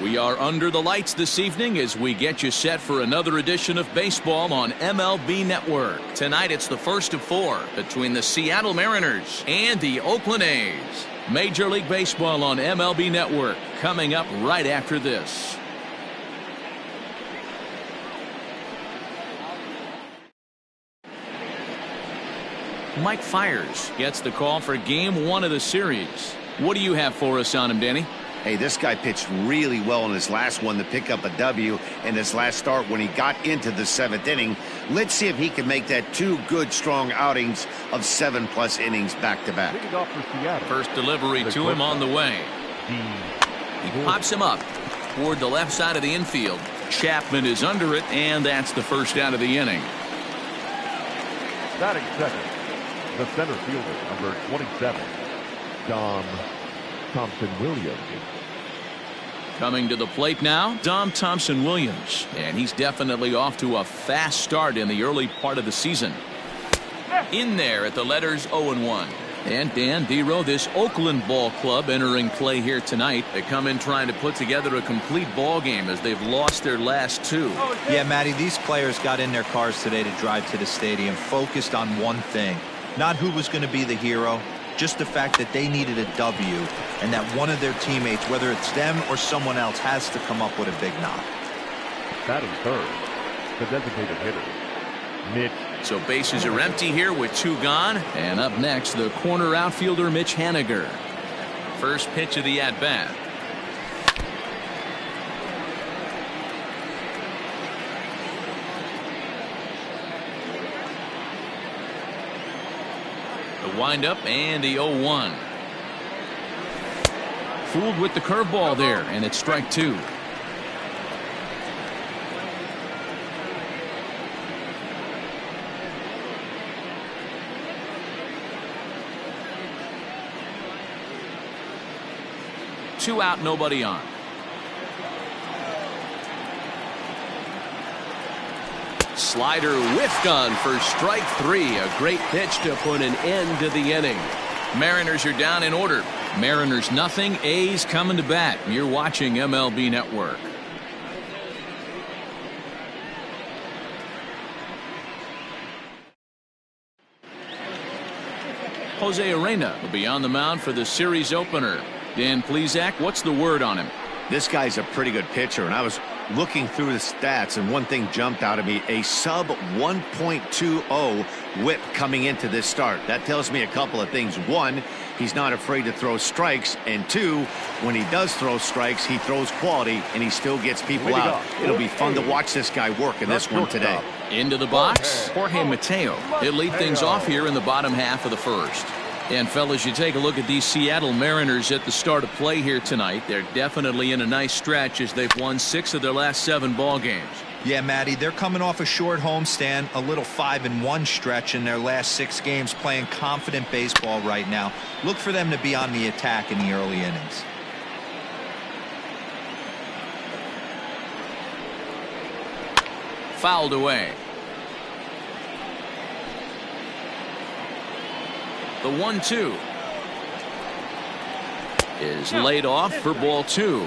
We are under the lights this evening as we get you set for another edition of baseball on MLB Network. Tonight it's the first of 4 between the Seattle Mariners and the Oakland A's. Major League Baseball on MLB Network coming up right after this. Mike Fiers gets the call for game 1 of the series. What do you have for us on him, Danny? Hey, this guy pitched really well in his last one to pick up a W in his last start when he got into the 7th inning. Let's see if he can make that 2 good, strong outings of 7+ innings back-to-back. First delivery to him on the way. He pops him up toward the left side of the infield. Chapman is under it, and that's the first out of the inning. Batting second, the center fielder, number 27, Dom Thompson-Williams. Coming to the plate now, Dom Thompson-Williams, and he's definitely off to a fast start in the early part of the season. In there at the letters 0-1. And Dan Dero, this Oakland ball club entering play here tonight. They come in trying to put together a complete ball game as they've lost their last 2. Yeah, Matty, these players got in their cars today to drive to the stadium focused on one thing. Not who was going to be the hero, just the fact that they needed a W and that one of their teammates, whether it's them or someone else, has to come up with a big knock. Batting third, the designated hitter, Mitch. So bases are empty here with 2 gone. And up next, the corner outfielder Mitch Haniger. First pitch of the at-bat. The windup and the 0-1. Fooled with the curveball there, and it's strike 2. Two out, nobody on. Slider whiff gun for strike 3. A great pitch to put an end to the inning. Mariners are down in order. Mariners nothing. A's coming to bat. You're watching MLB Network. Jose Arena will be on the mound for the series opener. Dan Plesac, what's the word on him? This guy's a pretty good pitcher, and I was looking through the stats, and one thing jumped out at me: a sub 1.20 whip coming into this start. That tells me a couple of things. 1, he's not afraid to throw strikes, and 2, when he does throw strikes, he throws quality, and he still gets people out. It'll be fun to watch this guy work in this one today. Into the box, Jorge Mateo. He'll lead things off here in the bottom half of the first. And fellas, you take a look at these Seattle Mariners at the start of play here tonight. They're definitely in a nice stretch as they've won 6 of their last 7 ball games. Yeah, Matty, they're coming off a short homestand, a little 5-1 stretch in their last 6 games, playing confident baseball right now. Look for them to be on the attack in the early innings. Fouled away. The 1-2 is laid off for ball 2.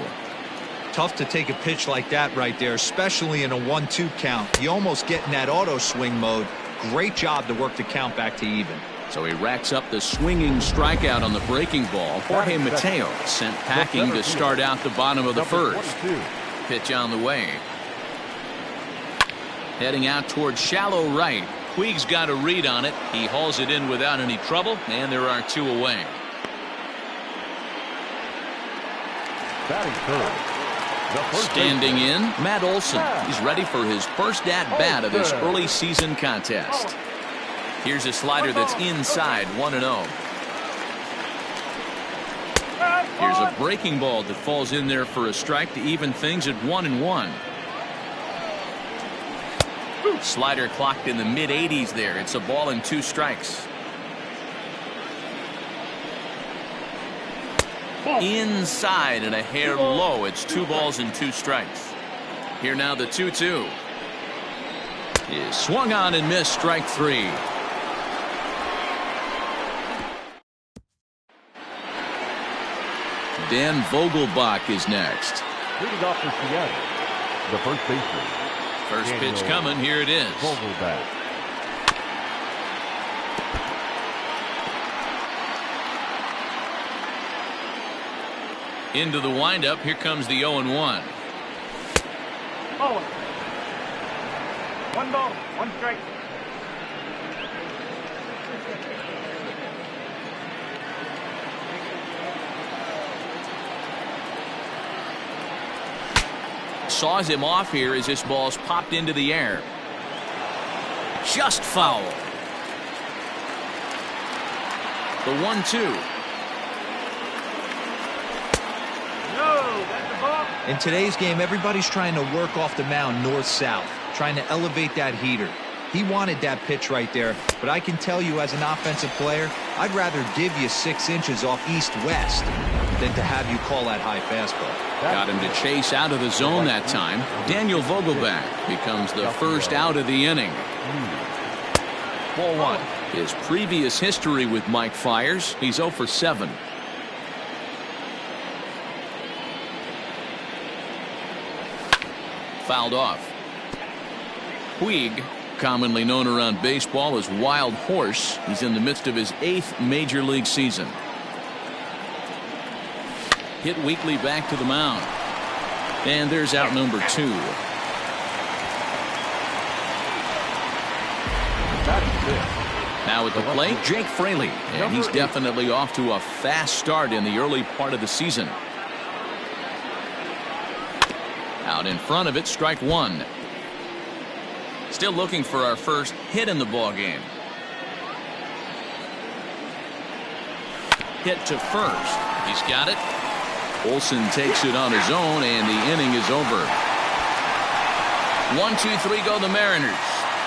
Tough to take a pitch like that right there, especially in a 1-2 count. You almost get in that auto swing mode. Great job to work the count back to even. So he racks up the swinging strikeout on the breaking ball. Jorge Mateo sent packing to start out the bottom of the first. Pitch on the way. Heading out towards shallow right. Puig's got a read on it. He hauls it in without any trouble, and there are 2 away. Standing in, Matt Olson. He's ready for his first at-bat of this early season contest. Here's a slider that's inside, 1-0. Here's a breaking ball that falls in there for a strike to even things at 1-1. Slider clocked in the mid-80s there. It's a ball and 2 strikes. Inside and a hair low. It's 2 balls and 2 strikes. Here now the 2-2 is swung on and missed, strike 3. Dan Vogelbach is next. Leading off for Seattle, the first baseman. First Daniel pitch coming. Here it is. Vogelbach. Into the windup. Here comes the 0-1. Oh. 1 ball, 1 strike. Saws him off here as this ball's popped into the air. Just foul. The 1-2. In today's game, everybody's trying to work off the mound north-south, trying to elevate that heater. He wanted that pitch right there, but I can tell you as an offensive player, I'd rather give you 6 inches off east-west than to have you call that high fastball. Got him to chase out of the zone that time. Daniel Vogelbach becomes the first out of the inning. Ball 1. His previous history with Mike Fiers, he's 0 for 7. Fouled off. Puig, commonly known around baseball as Wild Horse, he's in the midst of his 8th major league season. Hit weakly back to the mound. And there's out number 2. Now at the plate, Jake Fraley, and he's definitely off to a fast start in the early part of the season. Out in front of it, strike 1. Still looking for our first hit in the ball game. Hit to first. He's got it. Olsen takes it on his own, and the inning is over. 1, 2, 3 go the Mariners.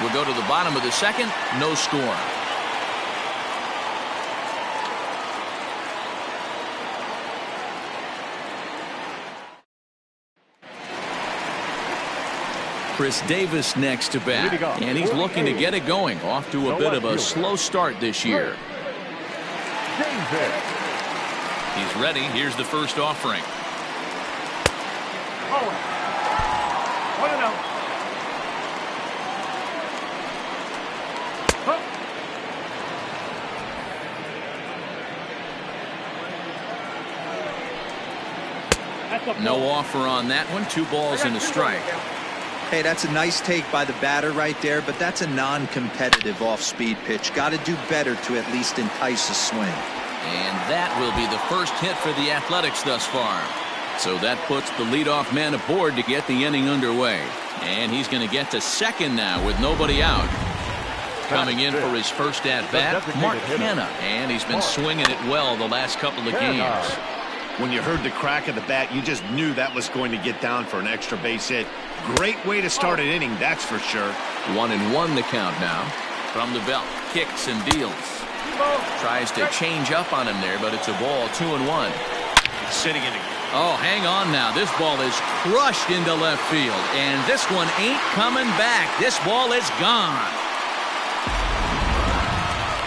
We'll go to the bottom of the second. No score. Chris Davis next to bat, and he's looking to get it going. Off to a bit of a slow start this year. He's ready. Here's the first offering. Oh. 1-0. No offer on that one. 2 balls and a strike. Hey, that's a nice take by the batter right there, but that's a non-competitive off-speed pitch. Got to do better to at least entice a swing. And that will be the first hit for the Athletics thus far. So that puts the leadoff man aboard to get the inning underway. And he's going to get to second now with nobody out. Coming in for his first at-bat, Mark Hanna. And he's been swinging it well the last couple of games. When you heard the crack of the bat, you just knew that was going to get down for an extra base hit. Great way to start an inning, that's for sure. 1-1 the count now. From the belt, kicks and deals. Tries to change up on him there, but it's a ball. 2-1. Sitting in. Oh, hang on now. This ball is crushed into left field, and this one ain't coming back. This ball is gone.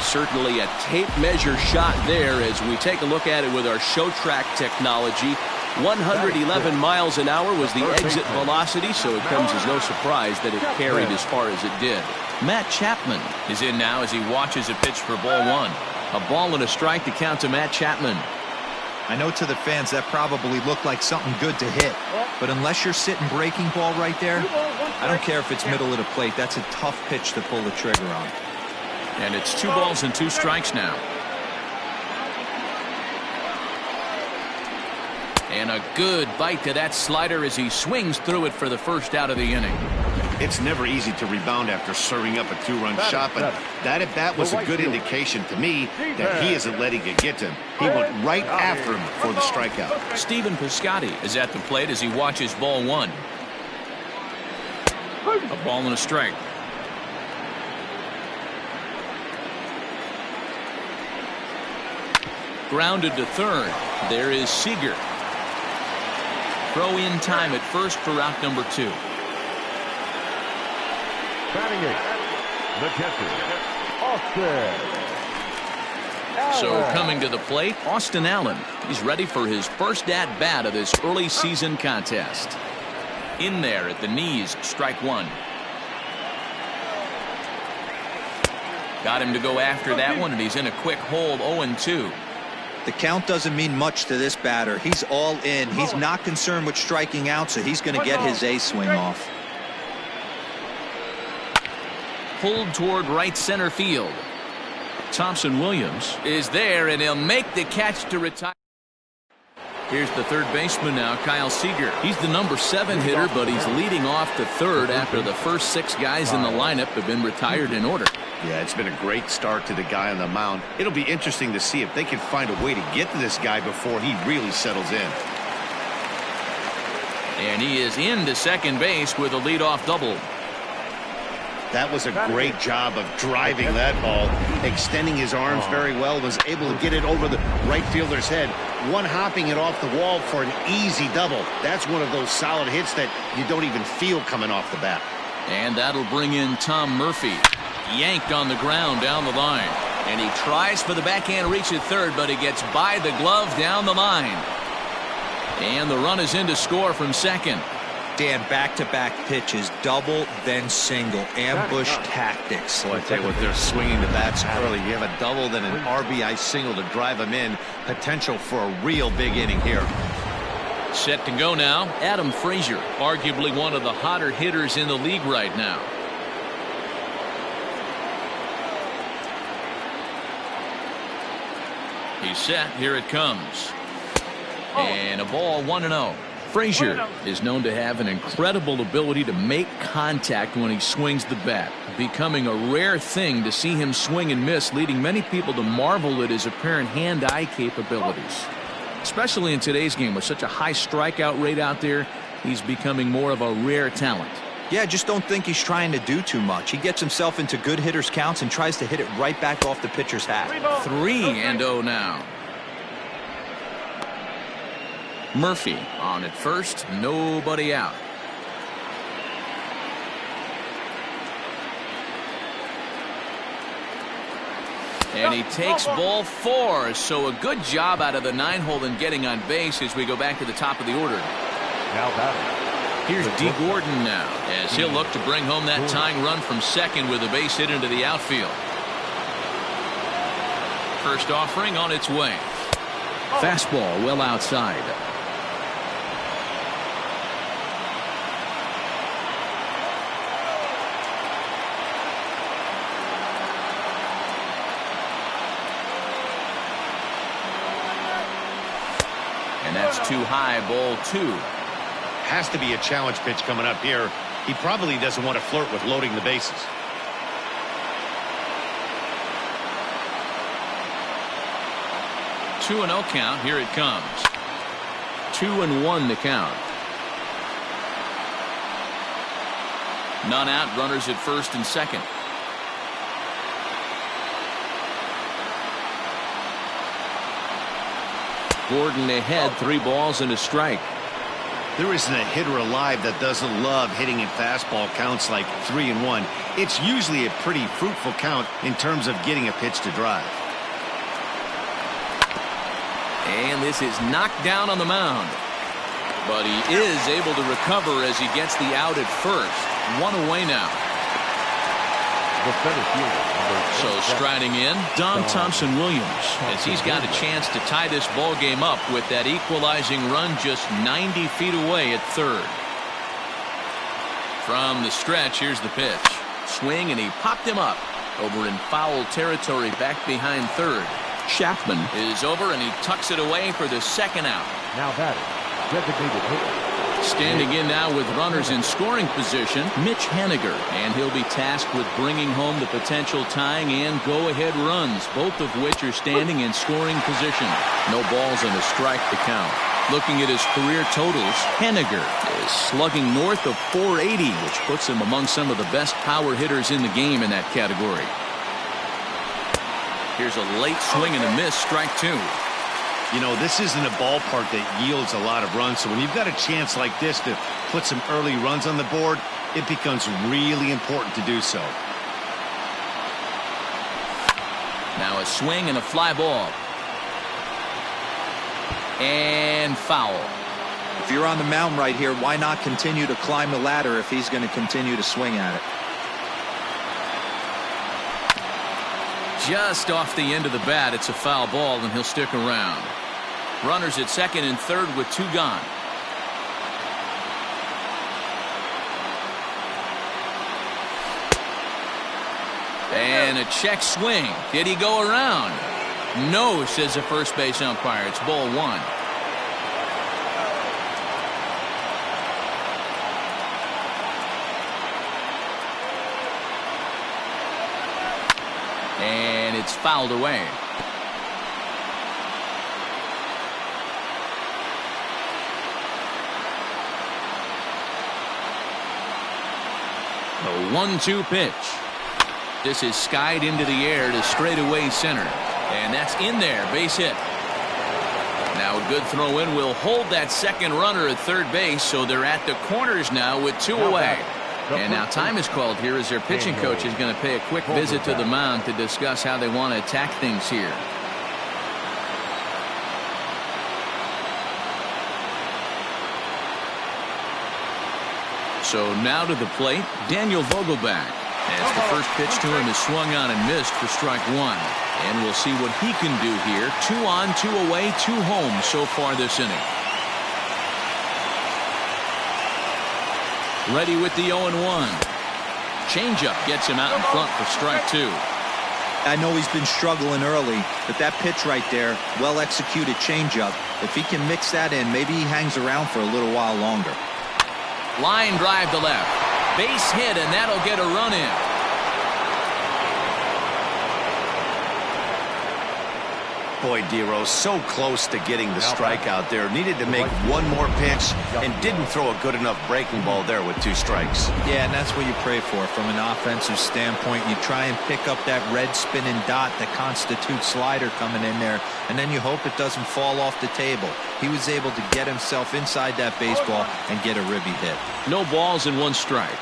Certainly a tape measure shot there as we take a look at it with our show track technology. 111 miles an hour was the exit velocity, so it comes as no surprise that it carried as far as it did. Matt Chapman is in now as he watches a pitch for ball 1. A ball and a strike to count to Matt Chapman. I know to the fans that probably looked like something good to hit, but unless you're sitting breaking ball right there, I don't care if it's middle of the plate. That's a tough pitch to pull the trigger on. And it's 2 balls and 2 strikes now. And a good bite to that slider as he swings through it for the first out of the inning. It's never easy to rebound after serving up a 2-run shot, but that at bat was a good indication to me that he isn't letting it get to him. He went right after him for the strikeout. Stephen Piscotty is at the plate as he watches ball 1. A ball and a strike. Grounded to third. There is Seager. Throw in time at first for out number 2. Batting 8, the catcher, Austin. So coming to the plate, Austin Allen. He's ready for his first at-bat of this early season contest. In there at the knees, strike one. Got him to go after that one, and he's in a quick hold, 0-2. The count doesn't mean much to this batter. He's all in. He's not concerned with striking out, so he's going to get his A swing off. Pulled toward right center field. Thompson Williams is there, and he'll make the catch to retire. Here's the third baseman now, Kyle Seager. He's the number 7 hitter, but he's leading off the third after the first 6 guys in the lineup have been retired in order. Yeah, it's been a great start to the guy on the mound. It'll be interesting to see if they can find a way to get to this guy before he really settles in. And he is into second base with a leadoff double. That was a great job of driving that ball, extending his arms very well, was able to get it over the right fielder's head, one-hopping it off the wall for an easy double. That's one of those solid hits that you don't even feel coming off the bat. And that'll bring in Tom Murphy. Yanked on the ground down the line. And he tries for the backhand reach at third, but he gets by the glove down the line. And the run is in to score from second. Dan, back-to-back pitches, double, then single. Ambush tactics. Boy, I tell you what, they're swinging the bats early. You have a double, then an RBI single to drive them in. Potential for a real big inning here. Set to go now, Adam Frazier, arguably one of the hotter hitters in the league right now. He's set. Here it comes. And a ball, 1-0. Frazier is known to have an incredible ability to make contact when he swings the bat, becoming a rare thing to see him swing and miss, leading many people to marvel at his apparent hand-eye capabilities. Especially in today's game with such a high strikeout rate out there, he's becoming more of a rare talent. Yeah, just don't think he's trying to do too much. He gets himself into good hitters' counts and tries to hit it right back off the pitcher's hat. 3-0 now. Murphy on at first, nobody out. And he takes ball 4, so a good job out of the 9-hole in getting on base as we go back to the top of the order. Now batting. Here's D. Gordon now, as he'll look to bring home that tying run from second with a base hit into the outfield. First offering on its way. Fastball well outside. And that's too high, ball 2. Has to be a challenge pitch coming up here. He probably doesn't want to flirt with loading the bases. Two 2-0 count. Here it comes. 2-1 the count. None out. Runners at first and second. Gordon ahead, 3 balls and a strike. There isn't a hitter alive that doesn't love hitting at fastball counts like 3-1. It's usually a pretty fruitful count in terms of getting a pitch to drive. And this is knocked down on the mound. But he is able to recover as he gets the out at first. 1 away now. The center fielder. So striding in, Dom Thompson Williams, as he's got a chance to tie this ball game up with that equalizing run just 90 feet away at third. From the stretch, here's the pitch. Swing, and he popped him up over in foul territory back behind third. Chapman is over, and he tucks it away for the second out. Now batting. Designated hitter. Standing in now with runners in scoring position, Mitch Haniger, and he'll be tasked with bringing home the potential tying and go-ahead runs, both of which are standing in scoring position. No balls and a strike to count. Looking at his career totals, Haniger is slugging north of .480, which puts him among some of the best power hitters in the game in that category. Here's a late swing and a miss, strike 2. You know, this isn't a ballpark that yields a lot of runs, so when you've got a chance like this to put some early runs on the board, it becomes really important to do so. Now a swing and a fly ball. And foul. If you're on the mound right here, why not continue to climb the ladder if he's going to continue to swing at it? Just off the end of the bat, it's a foul ball, and he'll stick around. Runners at second and third with 2 gone. And a check swing. Did he go around? No, says the first base umpire. It's ball 1. And it's fouled away. The 1-2 pitch. This is skied into the air to straightaway center. And that's in there. Base hit. Now a good throw in will hold that second runner at third base, so they're at the corners now with 2 away. And now time is called here as their pitching coach is going to pay a quick visit to the mound to discuss how they want to attack things here. So now to the plate, Daniel Vogelbach. As the first pitch to him is swung on and missed for strike 1. And we'll see what he can do here. 2 on, 2 away, 2 home so far this inning. Ready with the 0-1. Changeup gets him out in front for strike 2. I know he's been struggling early, but that pitch right there, well executed changeup. If he can mix that in, maybe he hangs around for a little while longer. Line drive to left. Base hit, and that'll get a run in. Boy, Dero, so close to getting the strikeout there. Needed to make one more pitch and didn't throw a good enough breaking ball there with 2 strikes. Yeah, and that's what you pray for from an offensive standpoint. You try and pick up that red spinning dot that constitutes slider coming in there, and then you hope it doesn't fall off the table. He was able to get himself inside that baseball and get a ribby hit. No balls and 1 strike.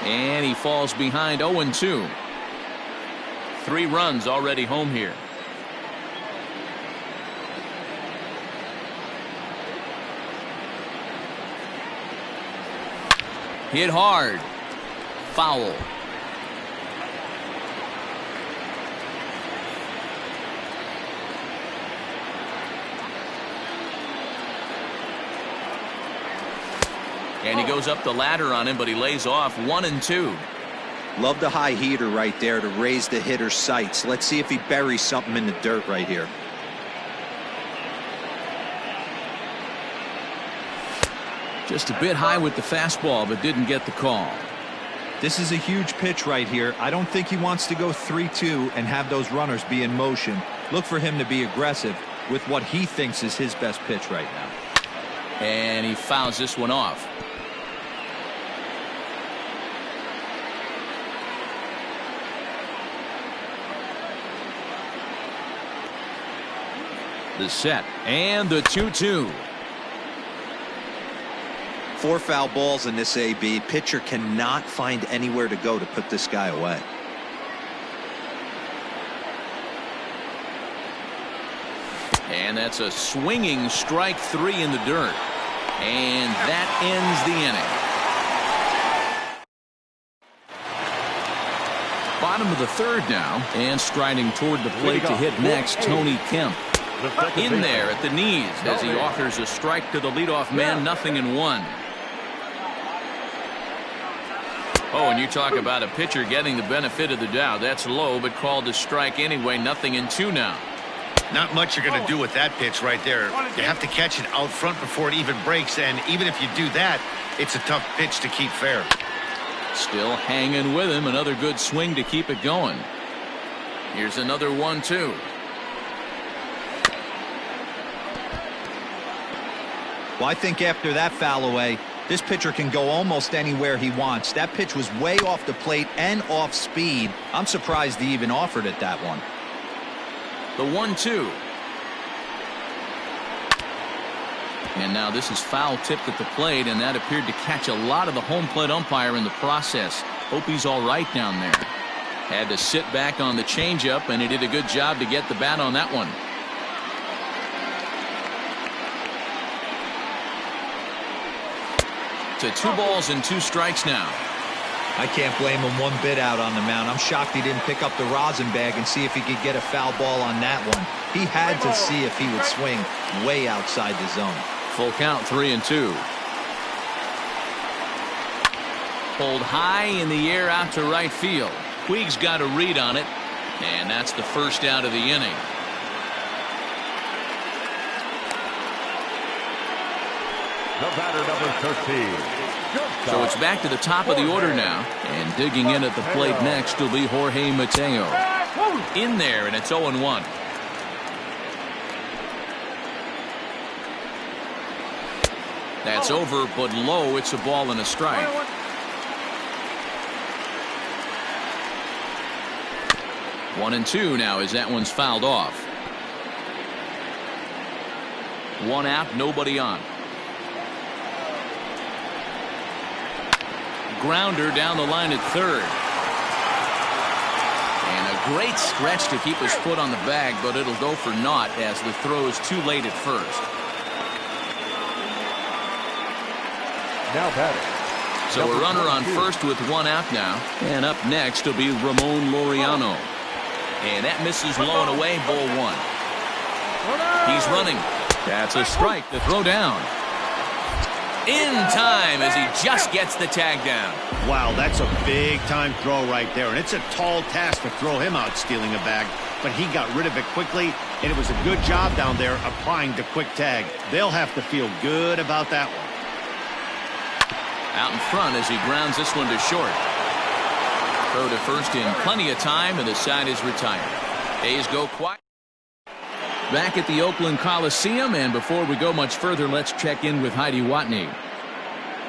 And he falls behind 0-2. 3 runs already home here. Hit hard. Foul. And he goes up the ladder on him, but he lays off 1-2. Love the high heater right there to raise the hitter's sights. Let's see if he buries something in the dirt right here. Just a bit high with the fastball, but didn't get the call. This is a huge pitch right here. I don't think he wants to go 3-2 and have those runners be in motion. Look for him to be aggressive with what he thinks is his best pitch right now. And he fouls this one off. The set and the 2-2. 4 foul balls in this AB. Pitcher cannot find anywhere to go to put this guy away. And that's a swinging strike 3 in the dirt. And that ends the inning. Bottom of the 3rd now, and striding toward the plate to hit next, Tony Kemp. In there at the knees as he offers a strike to the leadoff man. 0-1. Oh, and you talk about a pitcher getting the benefit of the doubt. That's low, but called a strike anyway. 0-2 now. Not much you're going to do with that pitch right there. You have to catch it out front before it even breaks, and even if you do that, it's a tough pitch to keep fair. Still hanging with him. Another good swing to keep it going. Here's another 1-2. Well, I think after that foul away, this pitcher can go almost anywhere he wants. That pitch was way off the plate and off speed. I'm surprised he even offered it that one. The 1-2. And now this is foul tipped at the plate, and that appeared to catch a lot of the home plate umpire in the process. Hope he's all right down there. Had to sit back on the changeup, and he did a good job to get the bat on that one. To 2 balls and 2 strikes now. I can't blame him one bit out on the mound. I'm shocked he didn't pick up the rosin bag and see if he could get a foul ball on that one. He had to see if he would swing way outside the zone. Full count, 3-2. Pulled high in the air out to right field. Puig's got a read on it, and that's the first out of the inning. The batter, number 13. So it's back to the top of the order now, and digging in at the plate next will be Jorge Mateo. In there, and it's 0-1. That's over, but low. It's a ball and a strike. 1-2 now as that one's fouled off. 1 out, nobody on. Grounder down the line at third. And a great stretch to keep his foot on the bag, but it'll go for naught as the throw is too late at first. Now batting. So a runner on first with 1 out now. And up next will be Ramon Laureano. And that misses low and away, ball 1. He's running. That's a strike to throw down. In time as he just gets the tag down. Wow, that's a big-time throw right there, and it's a tall task to throw him out stealing a bag, but he got rid of it quickly, and it was a good job down there applying the quick tag. They'll have to feel good about that one. Out in front as he grounds this one to short. Throw to first in plenty of time, and the side is retired. A's go quiet. Back at the Oakland Coliseum, and before we go much further, let's check in with Heidi Watney.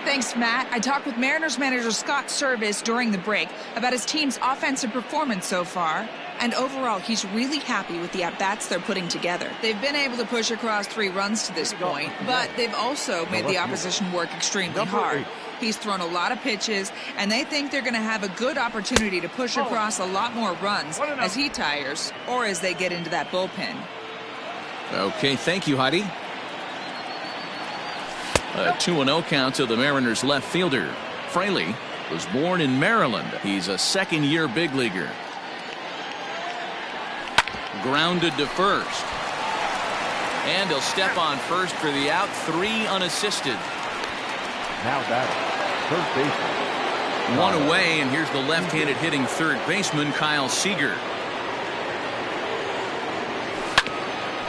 Thanks, Matt. I talked with Mariners manager Scott Service during the break about his team's offensive performance so far. And overall, he's really happy with the at-bats they're putting together. They've been able to push across 3 runs to this point, but they've also made the opposition work extremely hard. He's thrown a lot of pitches, and they think they're going to have a good opportunity to push across a lot more runs as he tires or as they get into that bullpen. Okay, thank you, Heidi. A 2-0 count to the Mariners left fielder. Fraley was born in Maryland. He's a second-year big leaguer. Grounded to first. And he'll step on first for the out. 3 unassisted. Now batting. First baseman. 1 away, and here's the left-handed hitting third baseman, Kyle Seager.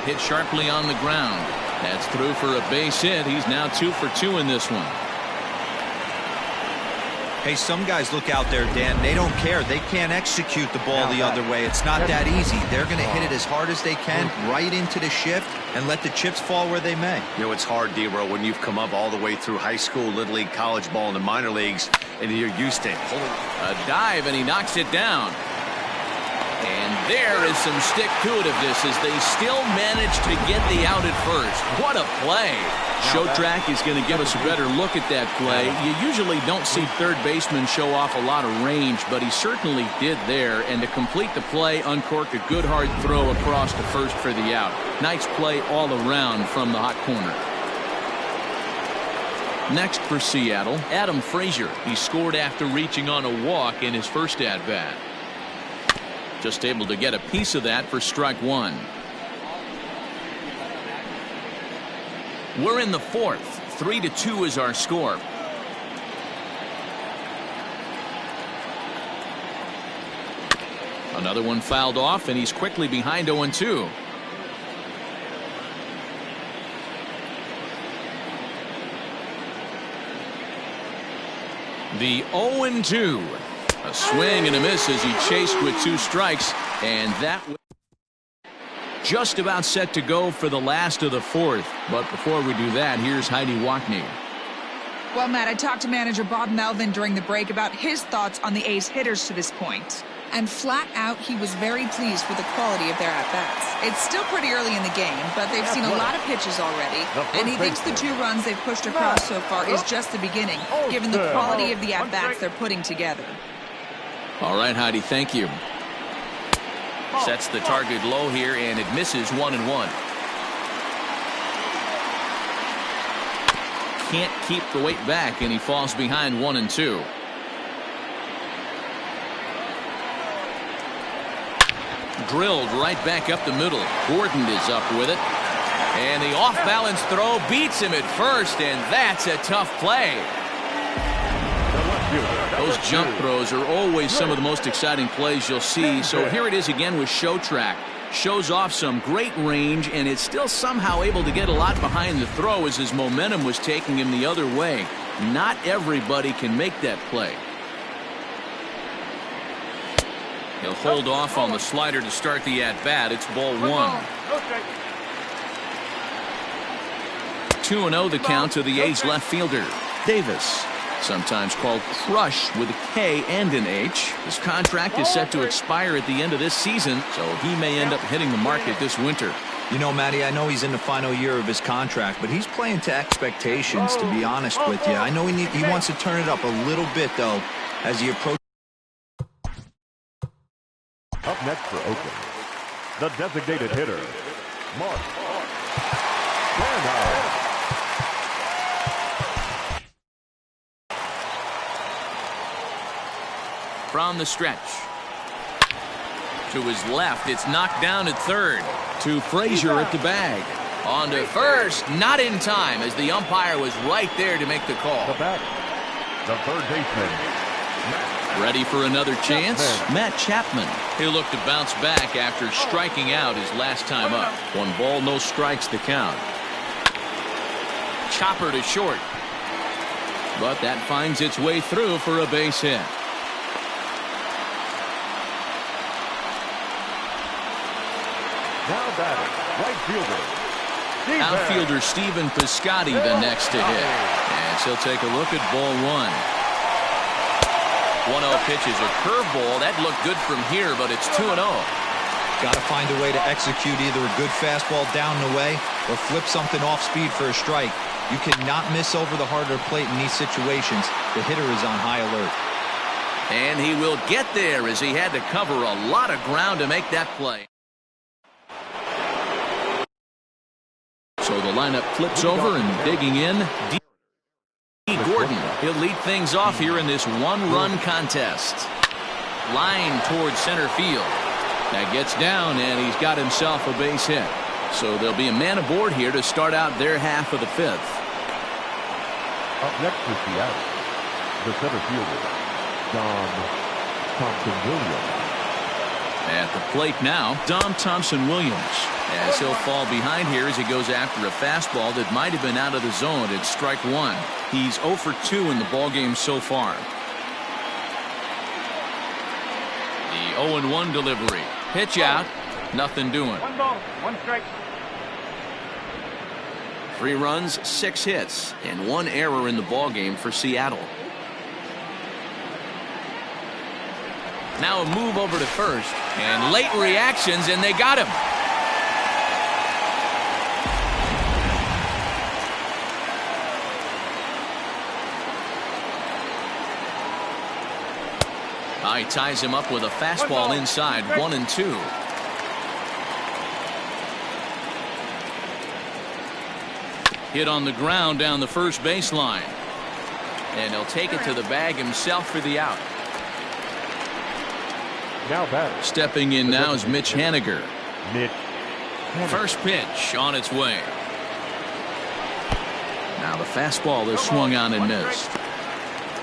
Hit sharply on the ground. That's through for a base hit. He's now 2 for 2 in this one. Hey, some guys look out there, Dan. They don't care. They can't execute the ball the other way. It's not that easy. They're going to hit it as hard as they can right into the shift and let the chips fall where they may. You know, it's hard, D-Bro, when you've come up all the way through high school, little league, college ball, and the minor leagues, and you're used to it. A dive, and he knocks it down. And there is some stick-to-itiveness as they still manage to get the out at first. What a play. Show Track is going to give us a better look at that play. You usually don't see third basemen show off a lot of range, but he certainly did there. And to complete the play, uncorked a good hard throw across to first for the out. Nice play all around from the hot corner. Next for Seattle, Adam Frazier. He scored after reaching on a walk in his first at-bat. Just able to get a piece of that for strike 1. We're in the 4th. 3-2 is our score. Another one fouled off, and he's quickly behind 0-2. The 0-2. A swing and a miss as he chased with 2 strikes, and that was just about set to go for the last of the 4th. But before we do that, here's Heidi Watney. Well, Matt, I talked to manager Bob Melvin during the break about his thoughts on the A's hitters to this point. And flat out, he was very pleased with the quality of their at-bats. It's still pretty early in the game, but they've seen a lot of pitches already. And he thinks the 2 runs they've pushed across so far is just the beginning, given the quality of the at-bats they're putting together. All right, Heidi, thank you. Sets the target low here, and it misses 1-1. Can't keep the weight back, and he falls behind 1-2. Drilled right back up the middle. Gordon is up with it. And the off-balance throw beats him at first, and that's a tough play. Those jump throws are always some of the most exciting plays you'll see. So here it is again with Show Track. Shows off some great range, and it's still somehow able to get a lot behind the throw as his momentum was taking him the other way. Not everybody can make that play. He'll hold off on the slider to start the at-bat. It's ball 1. 2-0 the count to the A's left fielder, Davis. Sometimes called Crush with a K and an H. His contract is set to expire at the end of this season, so he may end up hitting the market this winter. You know, Matty, I know he's in the final year of his contract, but he's playing to expectations, to be honest with you. I know he wants to turn it up a little bit, though, as he approaches. Up next for Oakland, the designated hitter, Mark Canha. From the stretch. To his left, it's knocked down at third. To Frazier at the bag. On to first, not in time, as the umpire was right there to make the call. The batter, the third baseman. Ready for another chance? Matt Chapman. He'll look to bounce back after striking out his last time up. 1 ball, no strikes to count. Chopper to short. But that finds its way through for a base hit. Now batting, right fielder. Outfielder Stephen Piscotty the next to hit. And he'll take a look at ball 1. 1-0 pitch is a curveball. That looked good from here, but it's 2-0. Got to find a way to execute either a good fastball down the way or flip something off speed for a strike. You cannot miss over the harder plate in these situations. The hitter is on high alert. And he will get there as he had to cover a lot of ground to make that play. So the lineup flips over and digging in, D. Gordon. He'll lead things off here in this 1-run contest. Line towards center field. That gets down, and he's got himself a base hit. So there'll be a man aboard here to start out their half of the 5th. Up next for Seattle, the center fielder, Dom Thompson-Williams. At the plate now, Dom Thompson-Williams, as he'll fall behind here as he goes after a fastball that might have been out of the zone at strike 1. He's 0 for 2 in the ballgame so far. The 0-1 delivery. Pitch out. Nothing doing. 1 ball, 1 strike. 3 runs, 6 hits, and 1 error in the ballgame for Seattle. Now a move over to first, and late reactions, and they got him. He ties him up with a fastball inside, 1-2. Hit on the ground down the first baseline. And he'll take it to the bag himself for the out. Now batting. Stepping in now is Mitch Haniger. Mitch. First pitch on its way. Now the fastball is swung on and missed.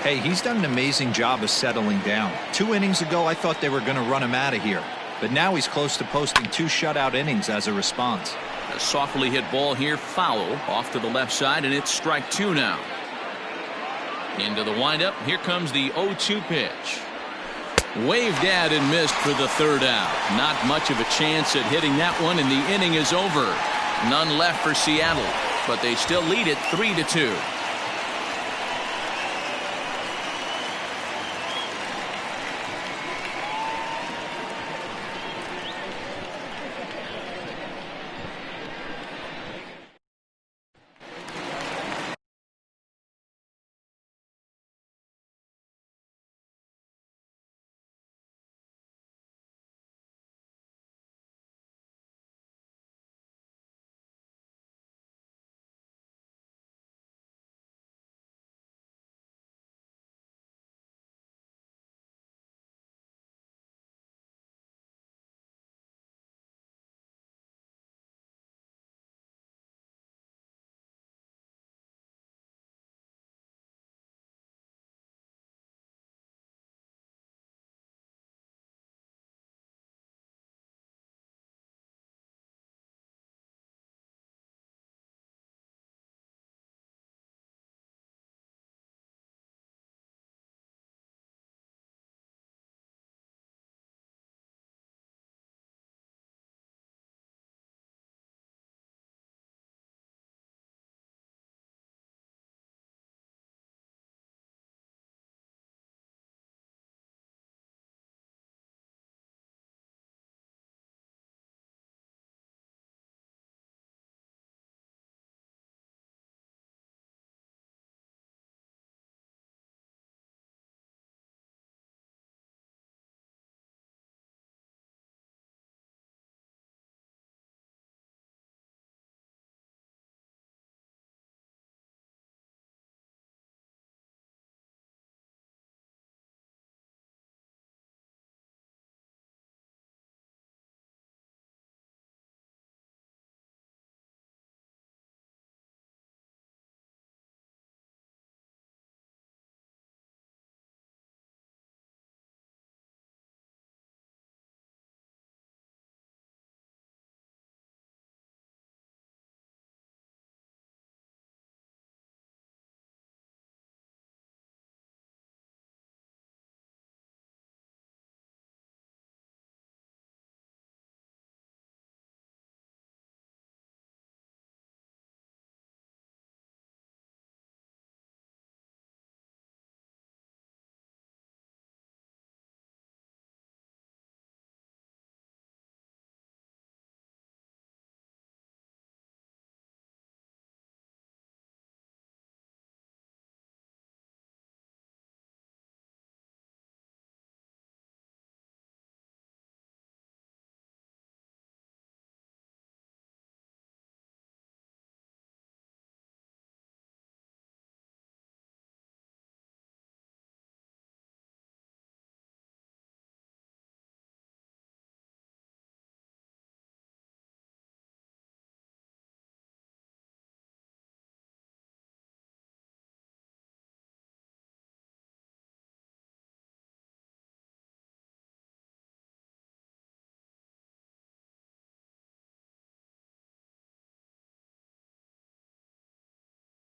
Hey, he's done an amazing job of settling down. 2 innings ago, I thought they were going to run him out of here. But now he's close to posting 2 shutout innings as a response. A softly hit ball here, foul, off to the left side, and it's strike 2 now. Into the windup, here comes the 0-2 pitch. Waved at and missed for the 3rd out. Not much of a chance at hitting that one, and the inning is over. None left for Seattle, but they still lead it 3-2.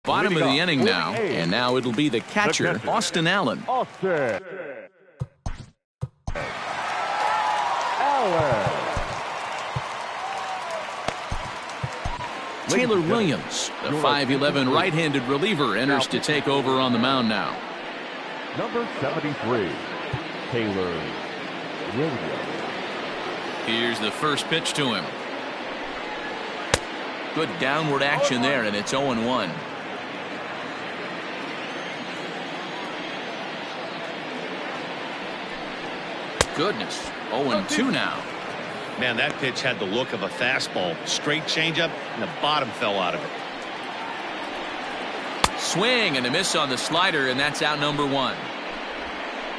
Bottom of the inning now, and now it'll be the catcher, catcher. Austin Allen. Austin Allen. Taylor Williams, the 5'11" right-handed reliever, enters to take over on the mound now. Number 73, Taylor Williams. Here's the first pitch to him. Good downward action there, and it's 0-1. Goodness, 0-2 now. Man, that pitch had the look of a fastball. Straight changeup, and the bottom fell out of it. Swing and a miss on the slider, and that's out number 1.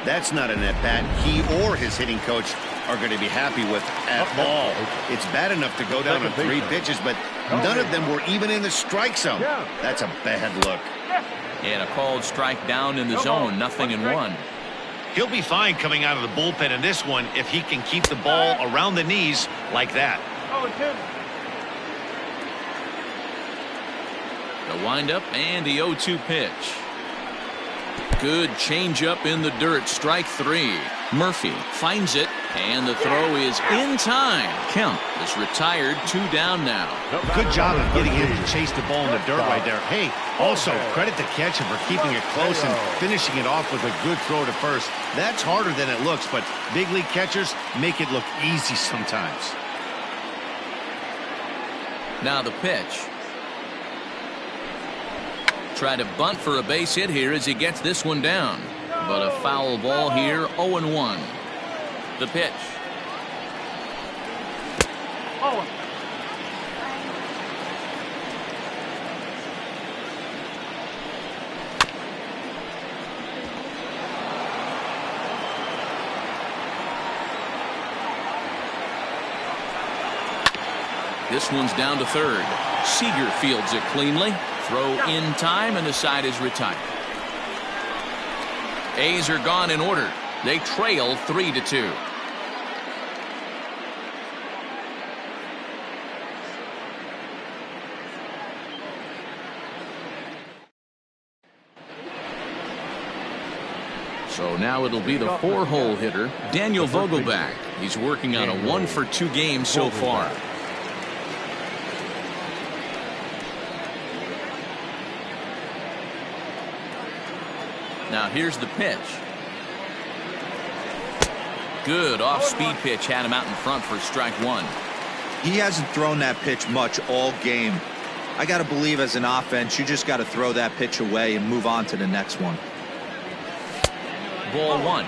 That's not an at-bat he or his hitting coach are going to be happy with at all. It's bad enough to go down on 3 pitches, but none of them were even in the strike zone. That's a bad look. And a called strike down in the zone, 0-1. He'll be fine coming out of the bullpen in this one if he can keep the ball around the knees like that. 0-2. The windup and the 0-2 pitch. Good changeup in the dirt, strike 3. Murphy finds it, and the throw is in time. Kemp is retired, 2 down now. Good job of getting him to chase the ball in the dirt right there. Hey, also credit the catcher for keeping it close and finishing it off with a good throw to first. That's harder than it looks, but big league catchers make it look easy sometimes. Now the pitch. Try to bunt for a base hit here as he gets this one down. But a foul ball here, 0-1. The pitch. Oh. This one's down to third. Seager fields it cleanly. Throw in time, and the side is retired. A's are gone in order. They trail 3-2. So now it'll be the 4-hole hitter, Daniel Vogelbach. He's working on a 1-for-2 game so far. Now here's the pitch. Good off-speed pitch, had him out in front for strike 1. He hasn't thrown that pitch much all game. I got to believe as an offense, you just got to throw that pitch away and move on to the next one. Ball 1.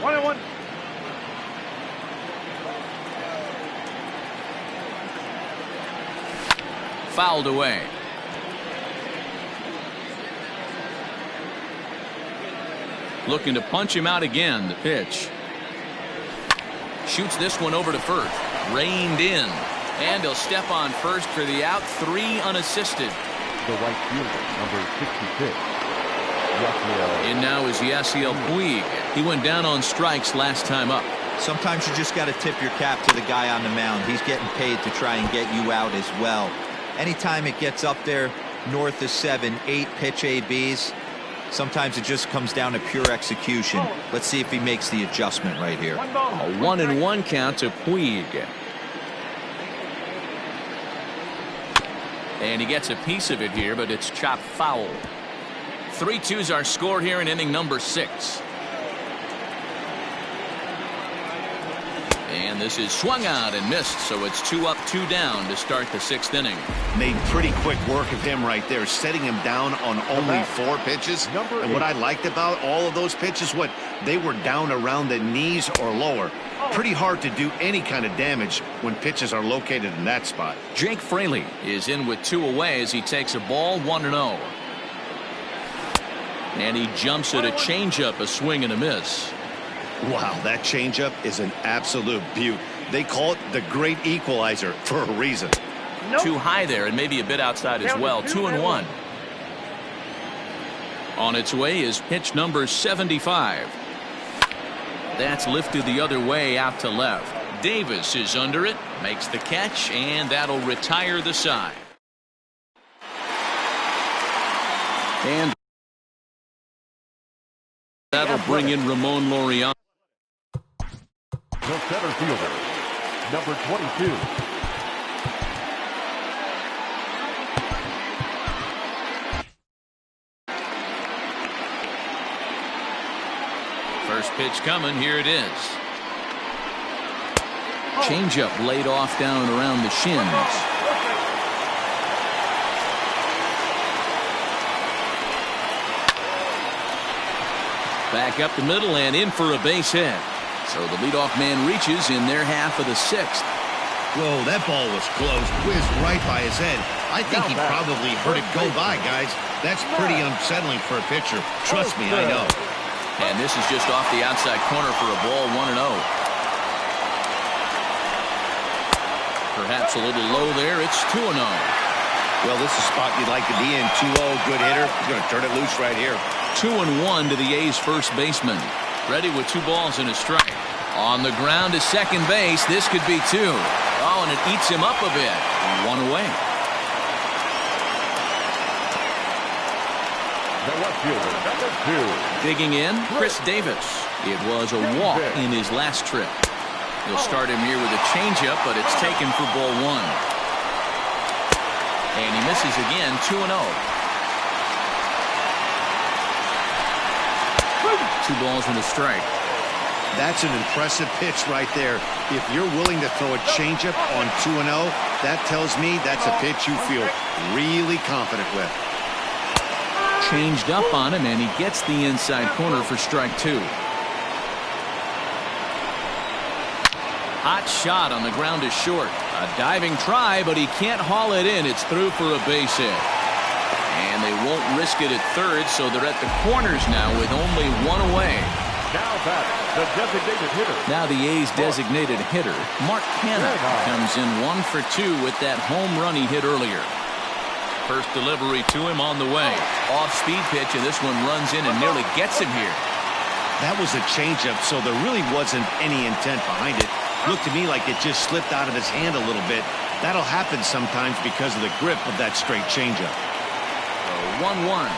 1-1. Fouled away. Looking to punch him out again. The pitch. Shoots this one over to first. Reined in. And he'll step on first for the out. 3 unassisted. The right fielder, number 66. Yasiel. In now is Yasiel Puig. He went down on strikes last time up. Sometimes you just got to tip your cap to the guy on the mound. He's getting paid to try and get you out as well. Anytime it gets up there north of 7, 8 pitch ABs, sometimes it just comes down to pure execution. Let's see if he makes the adjustment right here. A 1-1 count to Puig. And he gets a piece of it here, but it's chopped foul. 3-2's our score here in inning number 6. And this is swung out and missed, so it's 2 up, 2 down to start the 6th inning. Made pretty quick work of him right there, setting him down on only 4 pitches. And what I liked about all of those pitches, they were down around the knees or lower. Pretty hard to do any kind of damage when pitches are located in that spot. Jake Fraley is in with 2 away as he takes a ball, 1-0. And he jumps at a changeup, a swing and a miss. Wow, that changeup is an absolute beaut. They call it the great equalizer for a reason. Nope. Too high there and maybe a bit outside as well. 2-1. On its way is pitch number 75. That's lifted the other way out to left. Davis is under it, makes the catch, and that'll retire the side. And that'll bring in Ramon Laureano. The center fielder, number 22. First pitch coming. Here it is. Changeup laid off down around the shins. Back up the middle and in for a base hit. So the leadoff man reaches in their half of the sixth. Whoa, that ball was close. Whizzed right by his head. I think he probably heard it go by, guys. That's pretty unsettling for a pitcher. Trust me, I know. And this is just off the outside corner for a ball, 1-0. Perhaps a little low there. It's 2-0. Well, this is a spot you'd like to be in. 2-0, good hitter. He's going to turn it loose right here. 2-1 to the A's first baseman. Ready with 2 balls and a strike. On the ground to second base. This could be 2. Oh, and it eats him up a bit. 1 away. The left fielder, number 2. Digging in, Chris Davis. It was a walk in his last trip. He'll start him here with a changeup, but it's taken for ball 1. And he misses again, 2-0. 2 balls and a strike. That's an impressive pitch right there. If you're willing to throw a changeup on 2-0, that tells me that's a pitch you feel really confident with. Changed up on him, and he gets the inside corner for strike 2. Hot shot on the ground is short. A diving try, but he can't haul it in. It's through for a base hit. And they won't risk it at third, so they're at the corners now with only 1 away. Now back, the designated hitter. Now the A's designated hitter, Mark Canha, comes in 1 for 2 with that home run he hit earlier. First delivery to him on the way. Off-speed pitch, and this one runs in and nearly gets him here. That was a changeup, so there really wasn't any intent behind it. Looked to me like it just slipped out of his hand a little bit. That'll happen sometimes because of the grip of that straight changeup. 1-1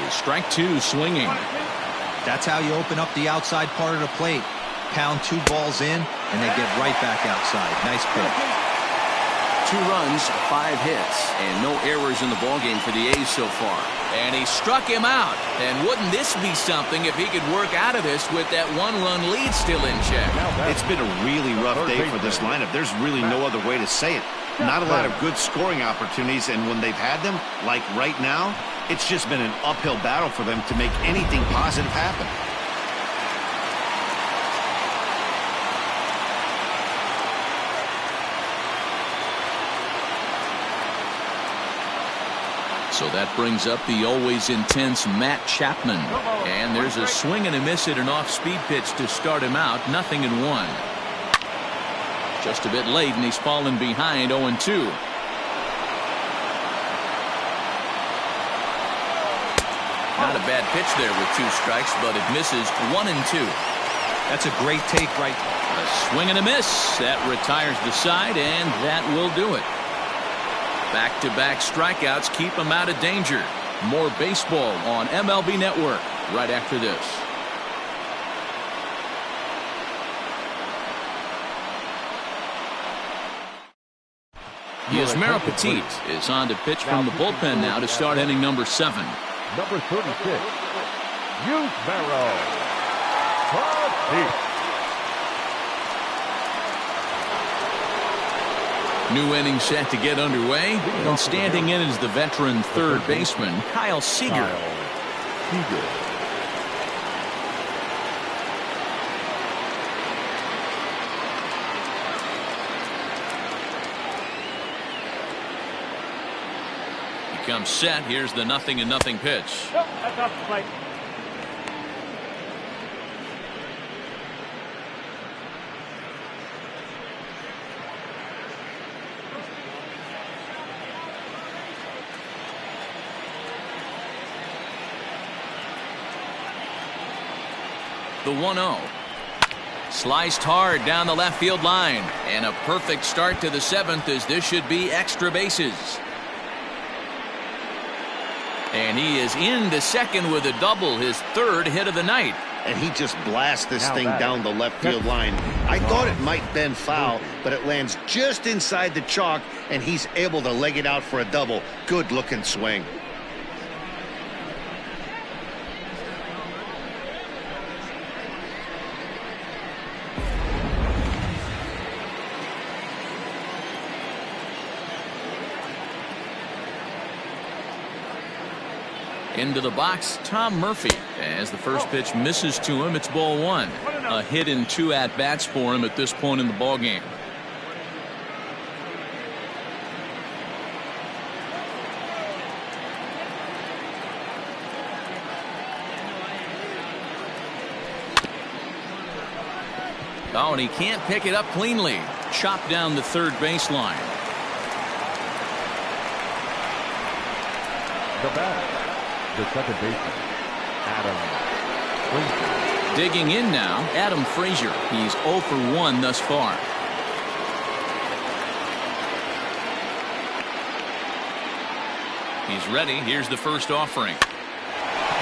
is strike 2 swinging. That's how you open up the outside part of the plate. Pound 2 balls in, and they get right back outside. Nice pitch. 2 runs, 5 hits, and no errors in the ballgame for the A's so far. And he struck him out. And wouldn't this be something if he could work out of this with that 1-run lead still in check? It's been a really rough day for this lineup. There's really no other way to say it. Not a lot of good scoring opportunities, and when they've had them, like right now, it's just been an uphill battle for them to make anything positive happen. So that brings up the always intense Matt Chapman. And there's a swing and a miss at an off-speed pitch to start him out. 0-1. Just a bit late, and he's fallen behind 0-2. Not a bad pitch there with 2 strikes, but it misses 1-2. That's a great take right. A swing and a miss. That retires the side, and that will do it. Back-to-back strikeouts keep him out of danger. More baseball on MLB Network right after this. Yusmeiro Petit is on to pitch from the bullpen now to start inning number 7. Number 36, Yusmeiro Petit. New inning set to get underway, and standing in is the veteran third baseman, Kyle Seager. He comes set. Here's the 0-0 pitch. Nope, that's off the plate. The 1-0. Sliced hard down the left field line. And a perfect start to the 7th, as this should be extra bases. And he is into second with a double, his third hit of the night. And he just blasts this thing down the left field line. I thought it might been foul, but it lands just inside the chalk, and he's able to leg it out for a double. Good looking swing. Into the box, Tom Murphy. As the first pitch misses to him, it's ball one. A hit in 2 at-bats for him at this point in the ballgame. Oh, and he can't pick it up cleanly. Chopped down the third baseline. The batter, the second baseman, Adam Frazier. Digging in now, Adam Frazier. He's 0 for 1 thus far. He's ready. Here's the first offering.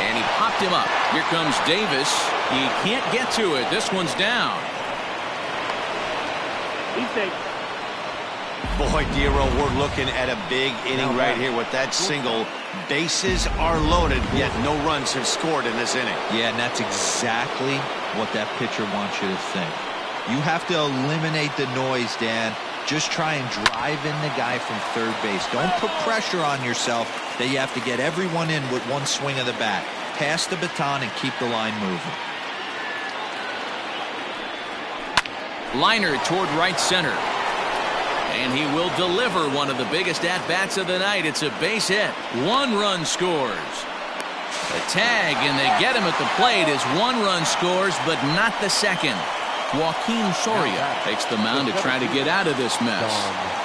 And he popped him up. Here comes Davis. He can't get to it. This one's down. He's safe. Boy, Dero, we're looking at a big inning right here with that single. Bases are loaded, yet no runs have scored in this inning. Yeah, and that's exactly what that pitcher wants you to think. You have to eliminate the noise, Dan. Just try and drive in the guy from third base. Don't put pressure on yourself that you have to get everyone in with one swing of the bat. Pass the baton and keep the line moving. Liner toward right center. And he will deliver one of the biggest at-bats of the night. It's a base hit. 1 run scores. A tag, and they get him at the plate as 1 run scores, but not the second. Joaquin Soria takes the mound to try to get out of this mess.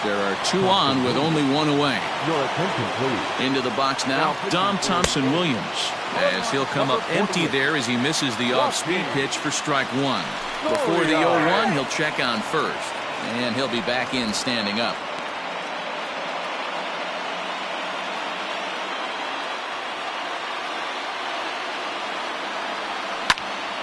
There are 2 on with only 1 away. Your attention, please. Into the box now, Dom Thompson-Williams, as he'll come up empty there as he misses the off-speed pitch for strike 1. Before the 0-1, he'll check on first, and he'll be back in standing up.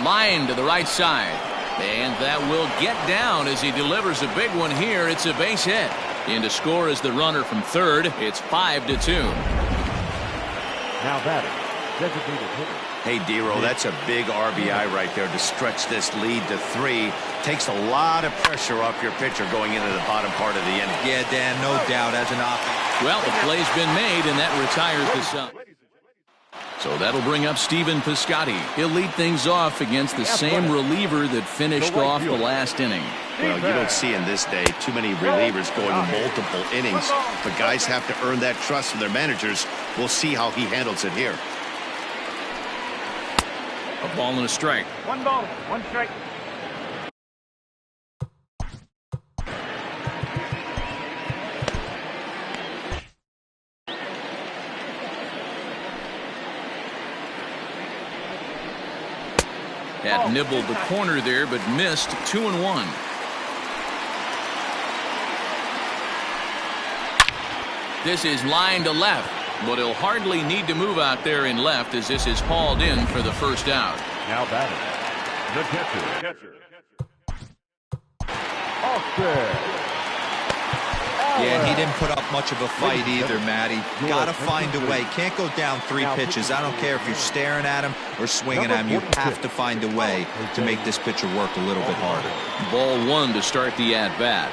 Line to the right side. And that will get down as he delivers a big one here. It's a base hit. In to score is the runner from third. It's 5-2. Now batting, designated hitter. Hey, Dero, that's a big RBI right there to stretch this lead to 3. Takes a lot of pressure off your pitcher going into the bottom part of the inning. Yeah, Dan, no doubt as an offense. Well, the play's been made, and that retires the sub. So that'll bring up Stephen Piscotty. He'll lead things off against the same reliever that finished off the last inning. Well, you don't see in this day too many relievers going multiple innings, but guys have to earn that trust from their managers. We'll see how he handles it here. A ball and a strike. 1 ball, 1 strike. Had nibbled the corner there, but missed. 2-1. This is line to left, but he'll hardly need to move out there in left as this is hauled in for the first out. Now batting, the catcher. Austin. Yeah, he didn't put up much of a fight either, Matty. Got to find a way. Can't go down 3 pitches. I don't care if you're staring at him or swinging at him. You have to find a way to make this pitcher work a little bit harder. Ball 1 to start the at-bat.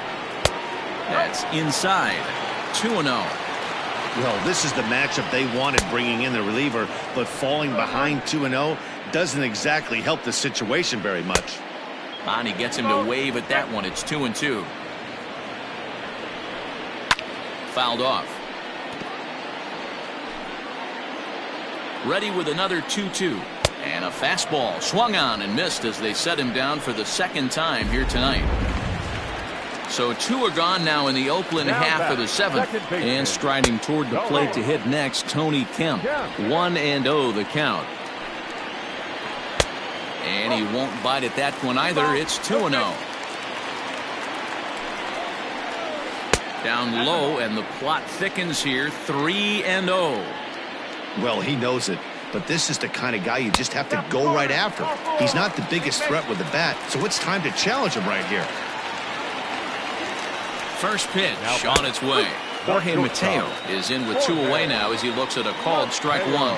That's inside. 2-0. Well, this is the matchup they wanted, bringing in the reliever, but falling behind 2-0 doesn't exactly help the situation very much. Bonnie gets him to wave at that one. It's 2-2. Fouled off. Ready with another 2-2. And a fastball swung on and missed as they set him down for the second time here tonight. So 2 are gone now in the Oakland half of the 7th. And striding toward the plate to hit next, Tony Kemp. 1-0 the count. And he won't bite at that one either. It's 2-0. Down low, and the plot thickens here. 3-0. Well, he knows it, but this is the kind of guy you just have to go right after. He's not the biggest threat with the bat, so it's time to challenge him right here. First pitch on its way. Jorge Mateo is in with 2 away now as he looks at a called strike 1.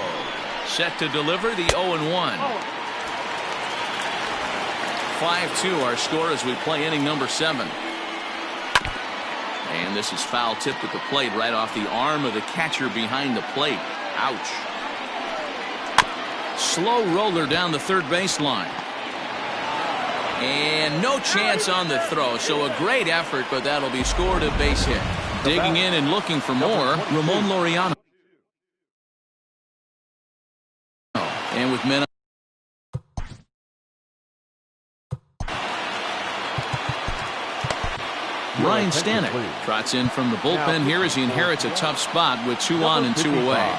Set to deliver the 0-1. 5-2 our score as we play inning number 7. And this is foul tipped at the plate right off the arm of the catcher behind the plate. Ouch. Slow roller down the third baseline. And no chance on the throw, so a great effort, but that'll be scored a base hit. Digging in and looking for more, Ramon Laureano. And with men. Ryan Stanek trots in from the bullpen here as he inherits a tough spot with 2 on and 2 away.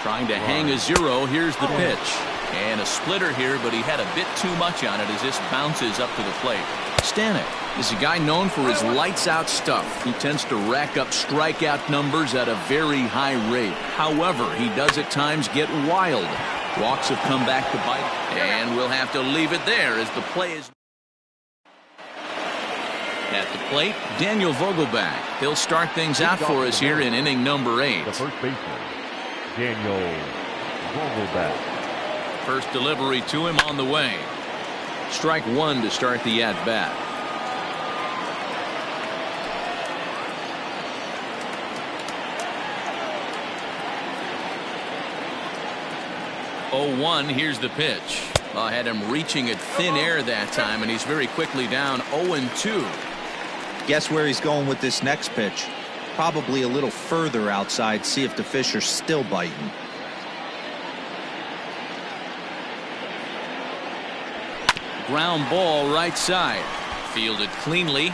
Trying to hang a 0. Here's the pitch. And a splitter here, but he had a bit too much on it as this bounces up to the plate. Stanek is a guy known for his lights-out stuff. He tends to rack up strikeout numbers at a very high rate. However, he does at times get wild. Walks have come back to bite, and we'll have to leave it there as the play is. At the plate, Daniel Vogelbach. He'll start things out for us here in inning number 8. The first baseman, Daniel Vogelbach. First delivery to him on the way. Strike 1 to start the at-bat. Oh, 1. Here's the pitch. I had him reaching at thin air that time, and he's very quickly down 0-2. Guess where he's going with this next pitch? Probably a little further outside, see if the fish are still biting. Ground ball right side. Fielded cleanly.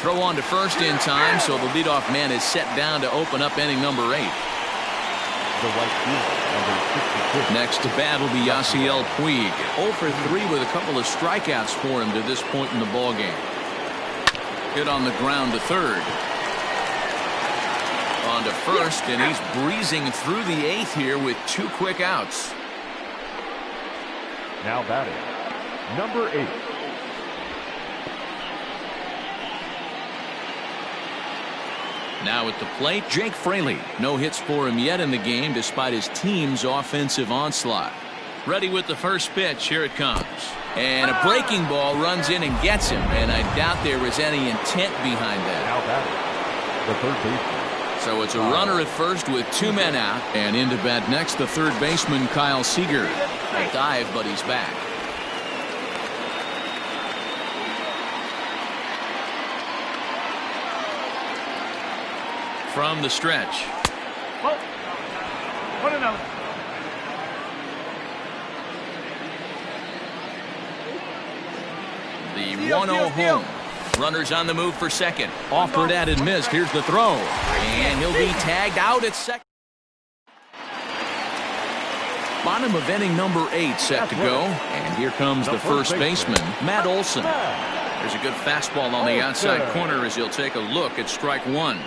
Throw on to first in time, so the leadoff man is set down to open up inning number 8. The right fielder, number 66. Next to bat will be Yasiel Puig. 0 for 3 with a couple of strikeouts for him to this point in the ballgame. Hit on the ground to third. On to first, and he's breezing through the 8th here with 2 quick outs. Now batting, number 8. Now at the plate, Jake Fraley. No hits for him yet in the game despite his team's offensive onslaught. Ready with the first pitch. Here it comes. And a breaking ball runs in and gets him, and I doubt there was any intent behind that. Now batting, the third baseman. So it's a runner at first with 2 men out, and into bat next the third baseman Kyle Seager. A dive, but he's back. From the stretch. Oh. 1-0. The 1-0 home. Runners on the move for second. Offered at and missed. Here's the throw. And he'll be tagged out at second. Bottom of inning number 8 set to go. And here comes the first baseman, Matt Olson. There's a good fastball on the outside corner as he'll take a look at strike 1.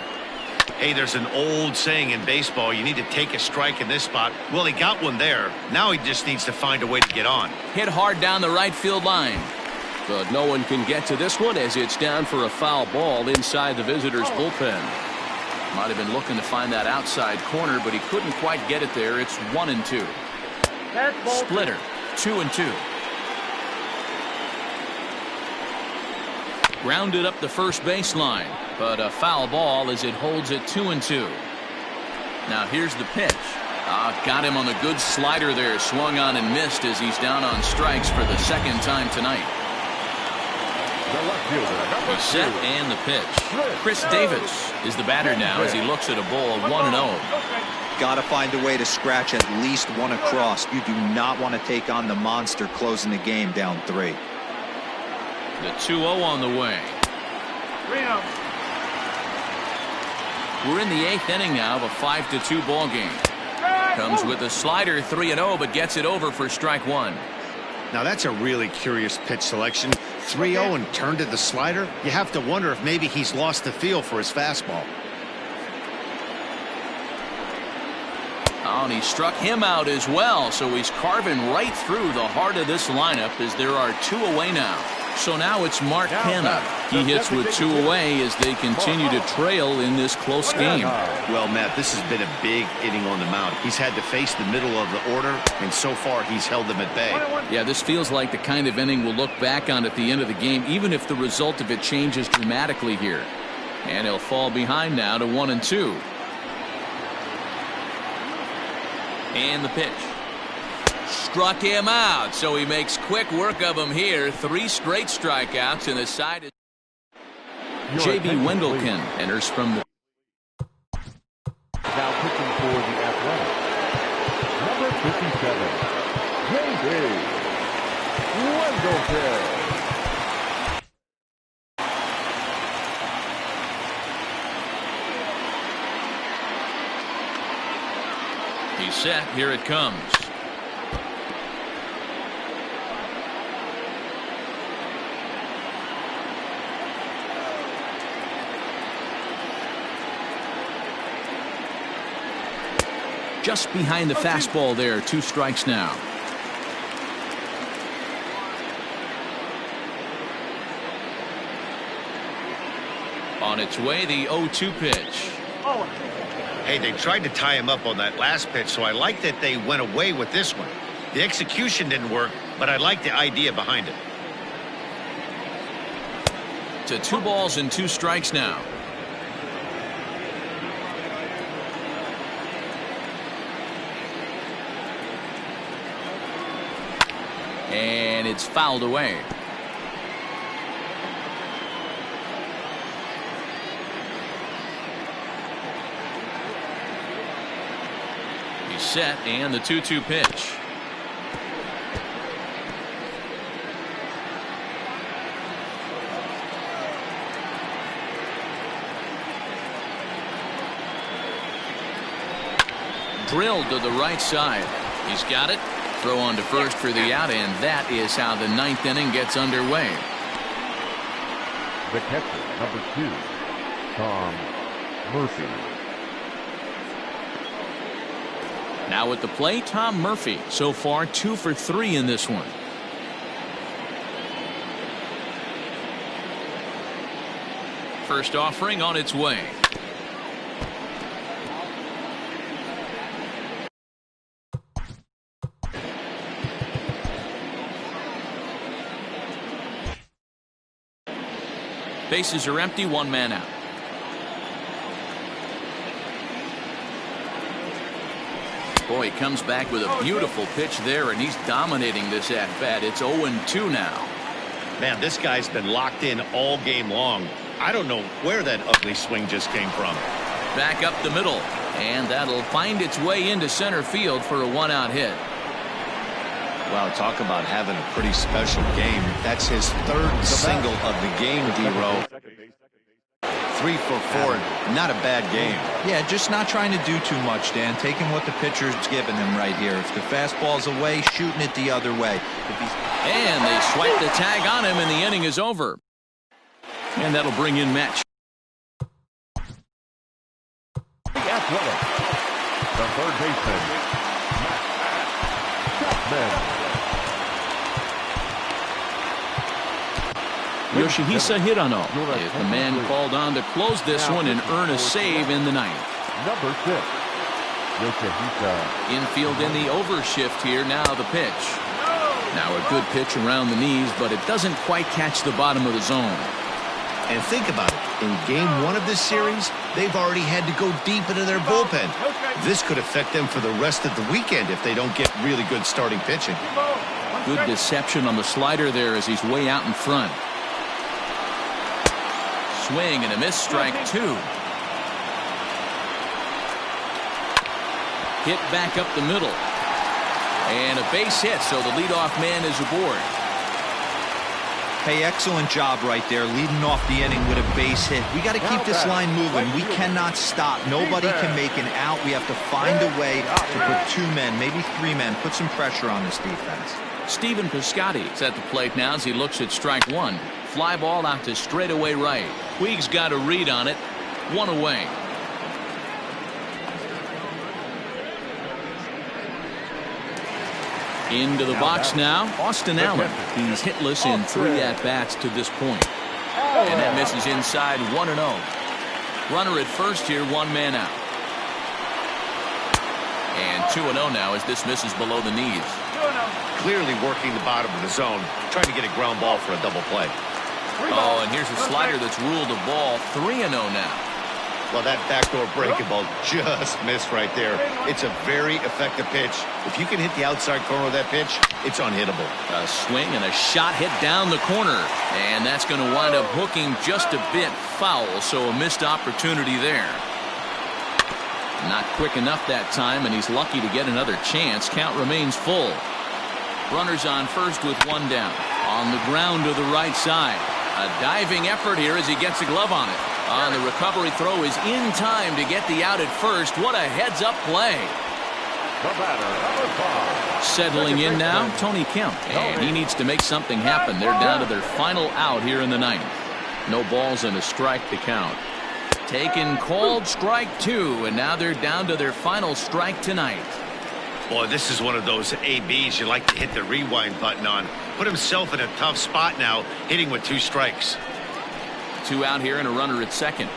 Hey, there's an old saying in baseball, you need to take a strike in this spot. Well, he got one there. Now he just needs to find a way to get on. Hit hard down the right field line. But no one can get to this one as it's down for a foul ball inside the visitors' bullpen. Might have been looking to find that outside corner, but he couldn't quite get it there. It's 1-2. Splitter, 2-2. Grounded up the first baseline, but a foul ball as it holds it 2-2. Now here's the pitch. Got him on a good slider there. Swung on and missed as he's down on strikes for the second time tonight. He's set and the pitch. Chris Davis is the batter now as he looks at a ball 1-0. Got to find a way to scratch at least one across. You do not want to take on the monster closing the game down 3. The 2-0 on the way. 3-0. We're in the 8th inning now of a 5-2 ball game. Comes with a slider 3-0, but gets it over for strike 1. Now that's a really curious pitch selection. 3-0 and turned to the slider. You have to wonder if maybe he's lost the feel for his fastball. Oh, and he struck him out as well, so he's carving right through the heart of this lineup as there are 2 away now. So now it's Mark Hanna. He hits with 2 away as they continue to trail in this close game. Well, Matt, this has been a big inning on the mound. He's had to face the middle of the order, and so far he's held them at bay. Yeah, this feels like the kind of inning we'll look back on at the end of the game, even if the result of it changes dramatically here. And he'll fall behind now to 1-2. And the pitch. Struck him out, so he makes quick work of him here. 3 straight strikeouts, and the side is J.B. Wendelken enters from the now pitching for the Athletics, number 57, J.B. Wendelken. He's set. Here it comes. Just behind the fastball there. 2 strikes now. On its way, the 0-2 pitch. Hey, they tried to tie him up on that last pitch, so I like that they went away with this one. The execution didn't work, but I like the idea behind it. To 2 balls and 2 strikes now. And it's fouled away. He's set, and the 2-2 pitch. Drilled to the right side. He's got it. Throw on to first for the out, and that is how the 9th inning gets underway. The catcher, number 2, Tom Murphy. Now at the plate, Tom Murphy. So far 2 for 3 in this one. First offering on its way. Bases are empty, 1 man out. Boy, he comes back with a beautiful pitch there, and he's dominating this at-bat. It's 0-2 now. Man, this guy's been locked in all game long. I don't know where that ugly swing just came from. Back up the middle, and that'll find its way into center field for a 1-out hit. Wow, talk about having a pretty special game. That's his 3rd single of the game, D-Row. 3 for 4, not a bad game. Yeah, just not trying to do too much, Dan. Taking what the pitcher's giving him right here. If the fastball's away, shooting it the other way. And they swipe the tag on him, and the inning is over. And that'll bring in Matt. The Athletics, the 3rd baseman, Matt Chapman. Yoshihisa Hirano is the man called on to close this one and earn a save in the 9th. Number 6, Yoshihisa. Infield in the overshift here. Now the pitch. Now a good pitch around the knees, but it doesn't quite catch the bottom of the zone. And think about it. In game 1 of this series, they've already had to go deep into their bullpen. This could affect them for the rest of the weekend if they don't get really good starting pitching. Good deception on the slider there as he's way out in front. Swing and a miss, strike 2. Hit back up the middle. And a base hit, so the leadoff man is aboard. Hey, excellent job right there, leading off the inning with a base hit. We got to keep this line moving. We cannot stop. Nobody can make an out. We have to find a way to put 2 men, maybe 3 men, put some pressure on this defense. Stephen Piscotty is at the plate now as he looks at strike 1. Fly ball out to straightaway right. Puig's got a read on it. 1 away. Into the box now, Austin Allen. He's hitless in 3 at-bats to this point. And that misses inside 1-0. Runner at first here, 1 man out. And 2-0 now as this misses below the knees. Clearly working the bottom of the zone, trying to get a ground ball for a double play. Oh, and here's a slider that's ruled a ball. 3-0 now. Well, that backdoor breaking ball just missed right there. It's a very effective pitch. If you can hit the outside corner of that pitch, it's unhittable. A swing and a shot hit down the corner. And that's going to wind up hooking just a bit foul, so a missed opportunity there. Not quick enough that time, and he's lucky to get another chance. Count remains full. Runners on first with 1 down. On the ground to the right side. A diving effort here as he gets a glove on it. On the recovery throw is in time to get the out at first. What a heads-up play. The batter, Settling in now, Tony Kemp. And he needs to make something happen. They're down to their final out here in the 9th. No balls and a strike to count. Taken, called, strike 2. And now they're down to their final strike tonight. Boy, this is one of those ABs you like to hit the rewind button on. Put himself in a tough spot now, hitting with 2 strikes. 2 out here and a runner at second.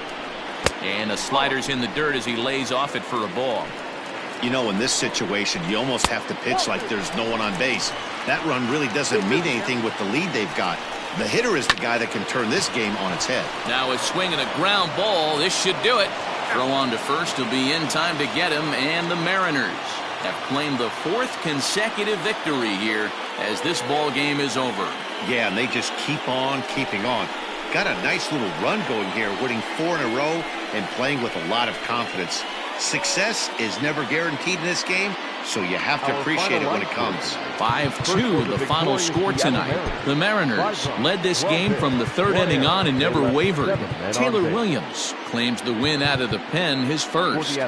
And a slider's in the dirt as he lays off it for a ball. You know, in this situation, you almost have to pitch like there's no one on base. That run really doesn't mean anything with the lead they've got. The hitter is the guy that can turn this game on its head. Now a swing and a ground ball. This should do it. Throw on to first will be in time to get him, and the Mariners have claimed the 4th consecutive victory here as this ball game is over. Yeah, and they just keep on keeping on. Got a nice little run going here, winning 4 in a row and playing with a lot of confidence. Success is never guaranteed in this game, so you have to appreciate it when it comes. 5-2 the final score tonight. The Mariners led this game from the 3rd inning on and never wavered. Taylor Williams claims the win out of the pen, his first.